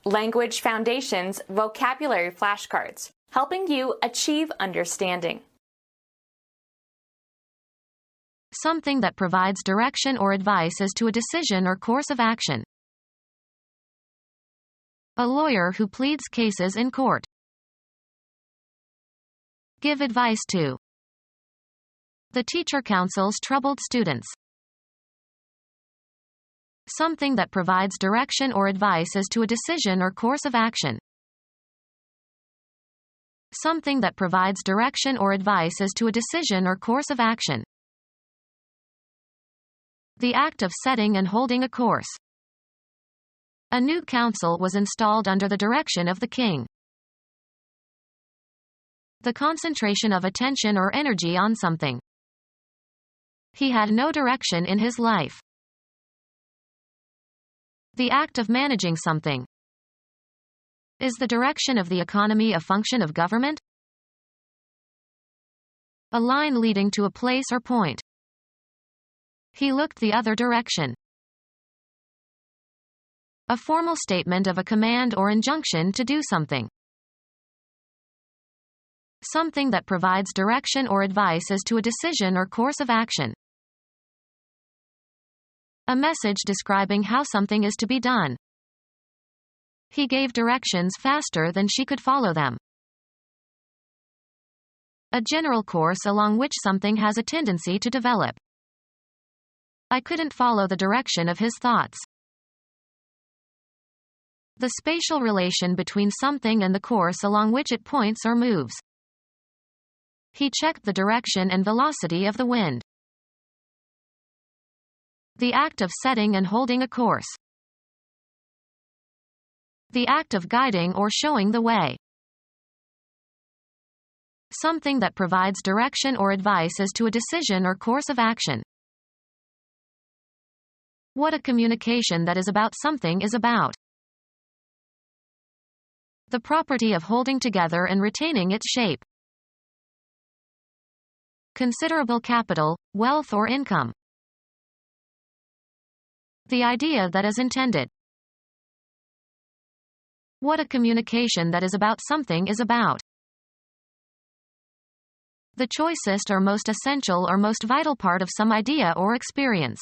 Language Foundations Vocabulary Flashcards, helping you achieve understanding. Something that provides direction or advice as to a decision or course of action. A lawyer who pleads cases in court. Give advice to. The teacher counsels troubled students. Something that provides direction or advice as to a decision or course of action. Something that provides direction or advice as to a decision or course of action. The act of setting and holding a course. A new council was installed under the direction of the king. The concentration of attention or energy on something. He had no direction in his life. The act of managing something. Is the direction of the economy a function of government? A line leading to a place or point. He looked the other direction. A formal statement of a command or injunction to do something. Something that provides direction or advice as to a decision or course of action. A message describing how something is to be done. He gave directions faster than she could follow them. A general course along which something has a tendency to develop. I couldn't follow the direction of his thoughts. The spatial relation between something and the course along which it points or moves. He checked the direction and velocity of the wind. The act of setting and holding a course. The act of guiding or showing the way. Something that provides direction or advice as to a decision or course of action. What a communication that is about something is about. The property of holding together and retaining its shape. Considerable capital, wealth or income. The idea that is intended. What a communication that is about something is about. The choicest or most essential or most vital part of some idea or experience.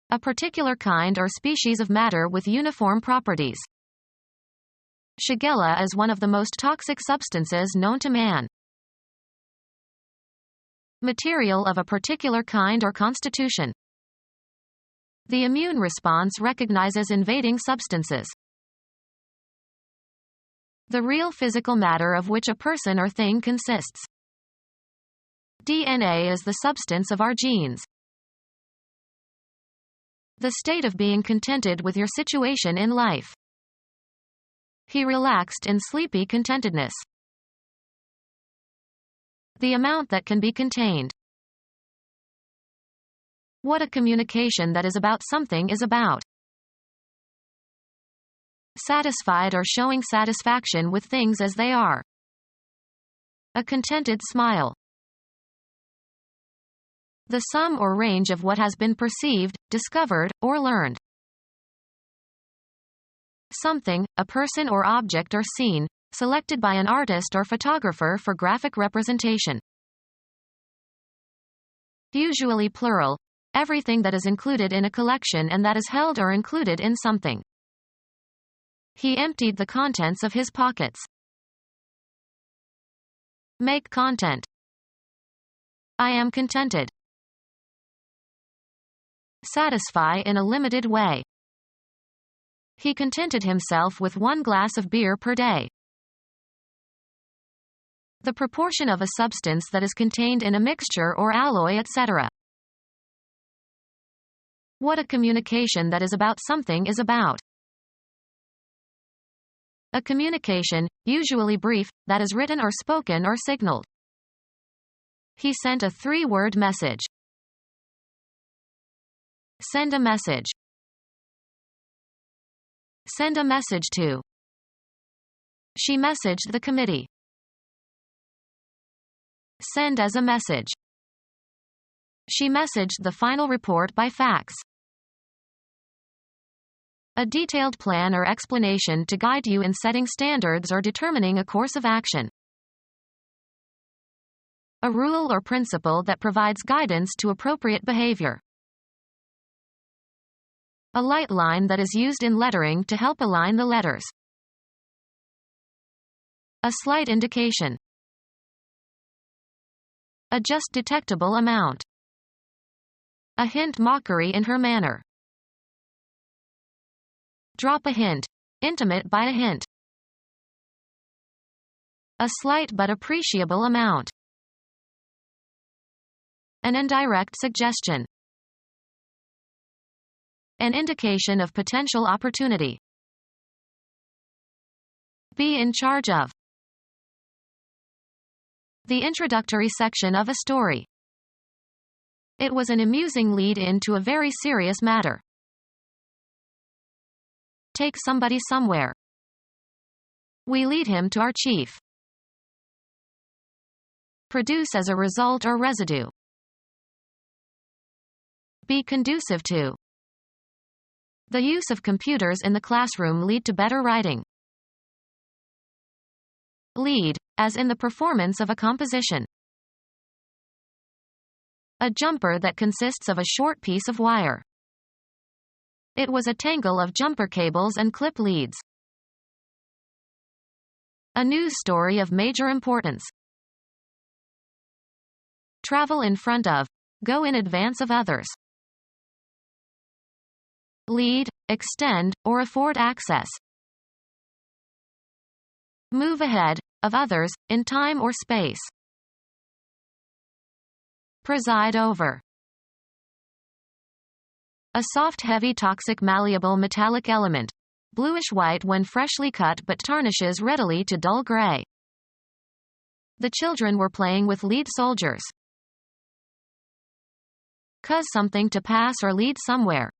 A particular kind or species of matter with uniform properties. Shigella is one of the most toxic substances known to man. Material of a particular kind or constitution. The immune response recognizes invading substances. The real physical matter of which a person or thing consists. DNA is the substance of our genes. The state of being contented with your situation in life. He relaxed in sleepy contentedness. The amount that can be contained. What a communication that is about something is about. Satisfied or showing satisfaction with things as they are. A contented smile. The sum or range of what has been perceived, discovered, or learned. Something, a person or object or scene, selected by an artist or photographer for graphic representation. Usually plural. Everything that is included in a collection and that is held or included in something. He emptied the contents of his pockets. Make content. I am contented. Satisfy in a limited way. He contented himself with 1 glass of beer per day. The proportion of a substance that is contained in a mixture or alloy, etc. What a communication that is about something is about. A communication, usually brief, that is written or spoken or signaled. He sent a 3-word message. Send a message. Send a message to. She messaged the committee. Send as a message. She messaged the final report by fax. A detailed plan or explanation to guide you in setting standards or determining a course of action. A rule or principle that provides guidance to appropriate behavior. A light line that is used in lettering to help align the letters. A slight indication. A just detectable amount. A hint, mockery in her manner. Drop a hint. Intimate by a hint. A slight but appreciable amount. An indirect suggestion. An indication of potential opportunity. Be in charge of. The introductory section of a story. It was an amusing lead-in to a very serious matter. Take somebody somewhere. We lead him to our chief. Produce as a result or residue. Be conducive to. The use of computers in the classroom lead to better writing. Lead, as in the performance of a composition. A jumper that consists of a short piece of wire. It was a tangle of jumper cables and clip leads. A news story of major importance. Travel in front of. Go in advance of others. Lead, extend, or afford access. Move ahead of others, in time or space. Preside over. A soft, heavy, toxic, malleable metallic element. Bluish-white when freshly cut but tarnishes readily to dull gray. The children were playing with lead soldiers. Cause something to pass or lead somewhere.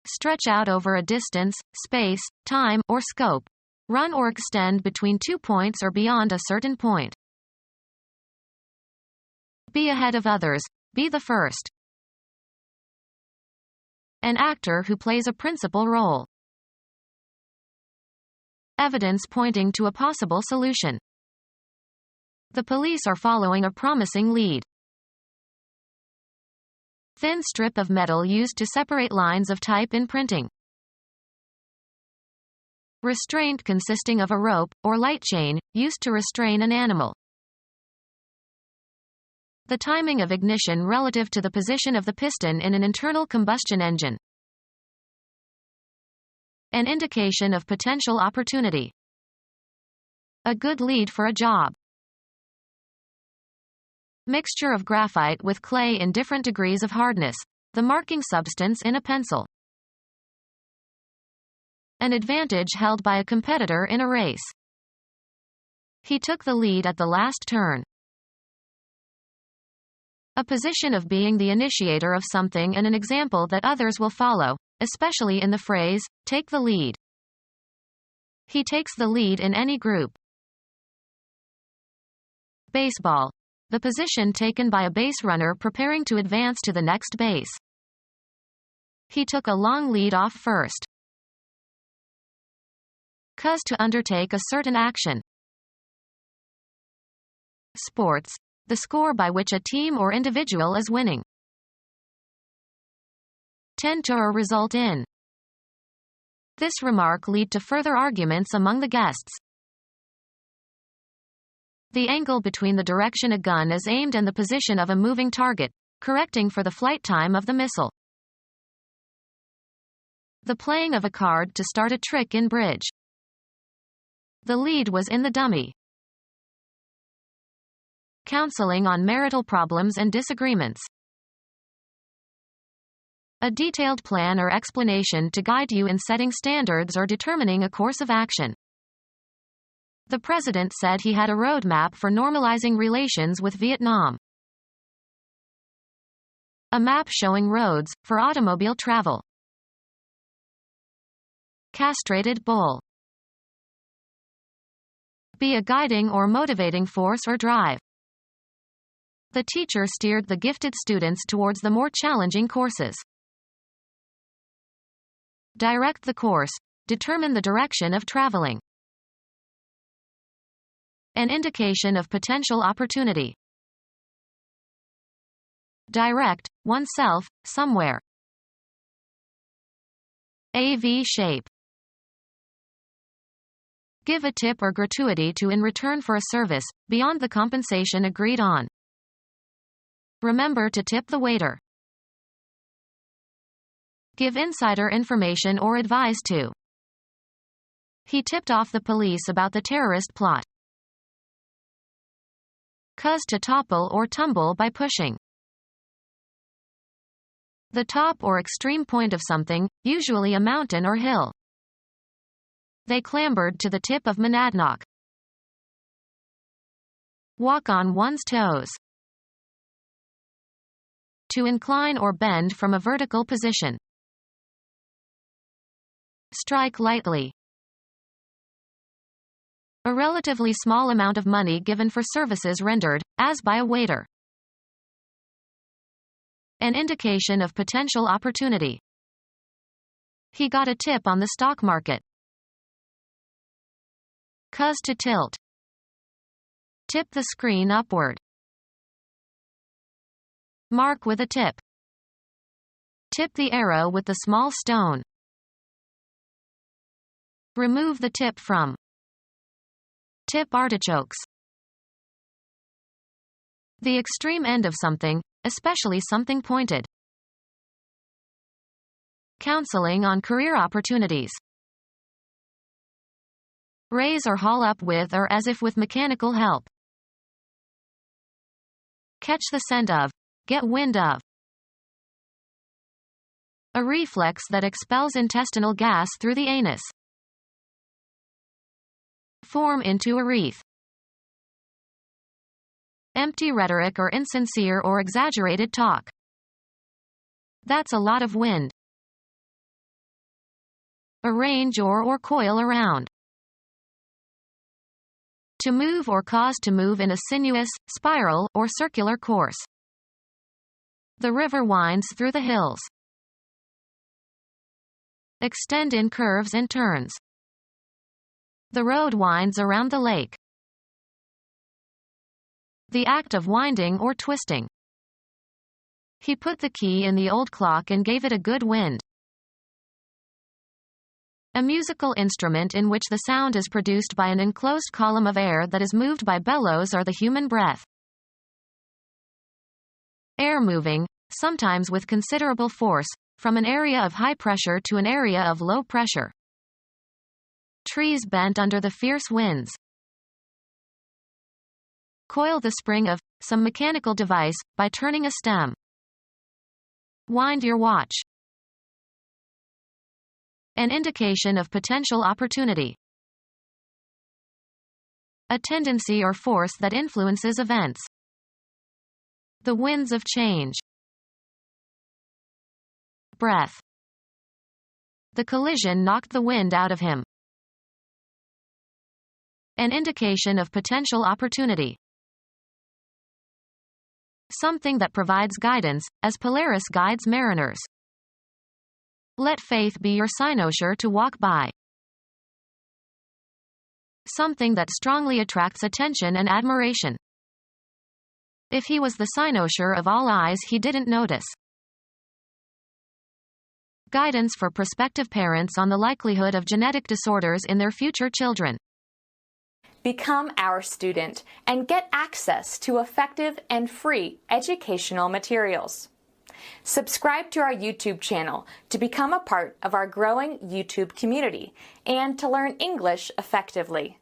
Stretch out over a distance, space, time, or scope. Run or extend between 2 points or beyond a certain point. Be ahead of others. Be the first. An actor who plays a principal role. Evidence pointing to a possible solution. The police are following a promising lead. Thin strip of metal used to separate lines of type in printing. Restraint consisting of a rope, or light chain, used to restrain an animal. The timing of ignition relative to the position of the piston in an internal combustion engine. An indication of potential opportunity. A good lead for a job. Mixture of graphite with clay in different degrees of hardness. The marking substance in a pencil. An advantage held by a competitor in a race. He took the lead at the last turn. A position of being the initiator of something and an example that others will follow, especially in the phrase, take the lead. He takes the lead in any group. Baseball. The position taken by a base runner preparing to advance to the next base. He took a long lead off first. Cause to undertake a certain action. Sports. The score by which a team or individual is winning. Tend to or result in. This remark lead to further arguments among the guests. The angle between the direction a gun is aimed and the position of a moving target, correcting for the flight time of the missile. The playing of a card to start a trick in bridge. The lead was in the dummy. Counseling on marital problems and disagreements. A detailed plan or explanation to guide you in setting standards or determining a course of action. The president said he had a roadmap for normalizing relations with Vietnam. A map showing roads for automobile travel. Castrated bull. Be a guiding or motivating force or drive. The teacher steered the gifted students towards the more challenging courses. Direct the course. Determine the direction of traveling. An indication of potential opportunity. Direct oneself somewhere. AV shape. Give a tip or gratuity to in return for a service, beyond the compensation agreed on. Remember to tip the waiter. Give insider information or advise to. He tipped off the police about the terrorist plot. Cause to topple or tumble by pushing. The top or extreme point of something, usually a mountain or hill. They clambered to the tip of Monadnock. Walk on one's toes. To incline or bend from a vertical position. Strike lightly. A relatively small amount of money given for services rendered, as by a waiter. An indication of potential opportunity. He got a tip on the stock market. Cause to tilt. Tip the screen upward. Mark with a tip. Tip the arrow with the small stone. Remove the tip from. Tip artichokes. The extreme end of something, especially something pointed. Counseling on career opportunities. Raise or haul up with or as if with mechanical help. Catch the scent of. Get wind of. A reflex that expels intestinal gas through the anus. Form into a wreath. Empty rhetoric or insincere or exaggerated talk. That's a lot of wind. Arrange or coil around. To move or cause to move in a sinuous, spiral, or circular course. The river winds through the hills. Extend in curves and turns. The road winds around the lake. The act of winding or twisting. He put the key in the old clock and gave it a good wind. A musical instrument in which the sound is produced by an enclosed column of air that is moved by bellows or the human breath. Air moving, sometimes with considerable force, from an area of high pressure to an area of low pressure. Trees bent under the fierce winds. Coil the spring of some mechanical device by turning a stem. Wind your watch. An indication of potential opportunity. A tendency or force that influences events. The winds of change. Breath. The collision knocked the wind out of him. An indication of potential opportunity. Something that provides guidance, as Polaris guides mariners. Let faith be your cynosure to walk by. Something that strongly attracts attention and admiration. If he was the cynosure of all eyes, he didn't notice. Guidance for prospective parents on the likelihood of genetic disorders in their future children. Become our student and get access to effective and free educational materials. Subscribe to our YouTube channel to become a part of our growing YouTube community and to learn English effectively.